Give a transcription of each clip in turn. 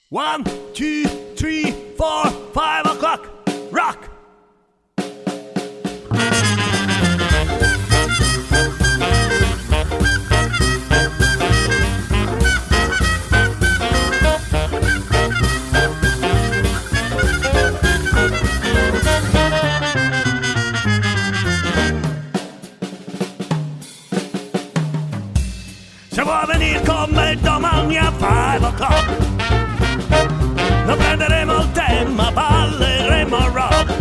1, 2, 3, 4, 5 o'clock. Rock! Se vuoi venire con me domani a 5 o'clock, non prenderemo il tema, balleremo rock.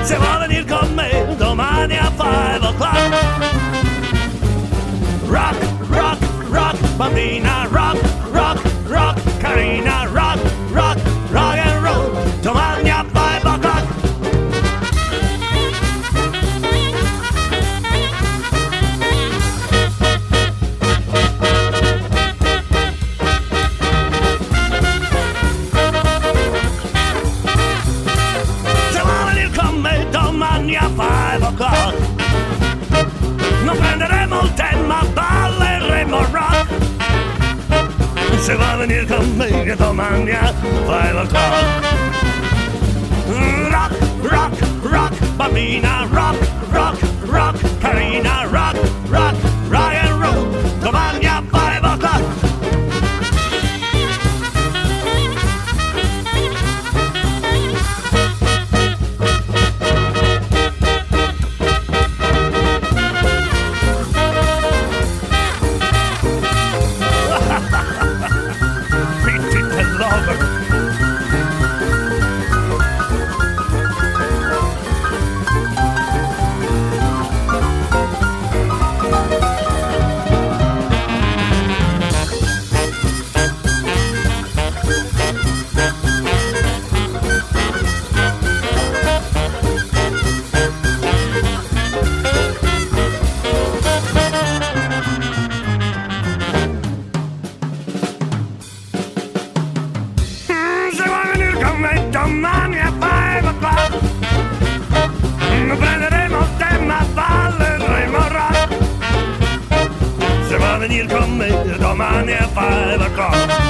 Se vuoi venire con me domani a 5 o'clock, rock, rock, rock, bambina, rock, rock, rock, carina, rock, rock, rock and roll, domani a 5 o'clock. A 5 o'clock, non prenderemo il tema, balleremo rock. Se va a venire con me domani a 5 o'clock, rock, rock, rock, bambina, rock, rock, rock, carina, rock, rock, rock and roll, domani a 5 o'clock. Domani a 5 o'clock, non prenderemo il tema, balleremo rock. Se vuoi venire con me domani a 5 o'clock,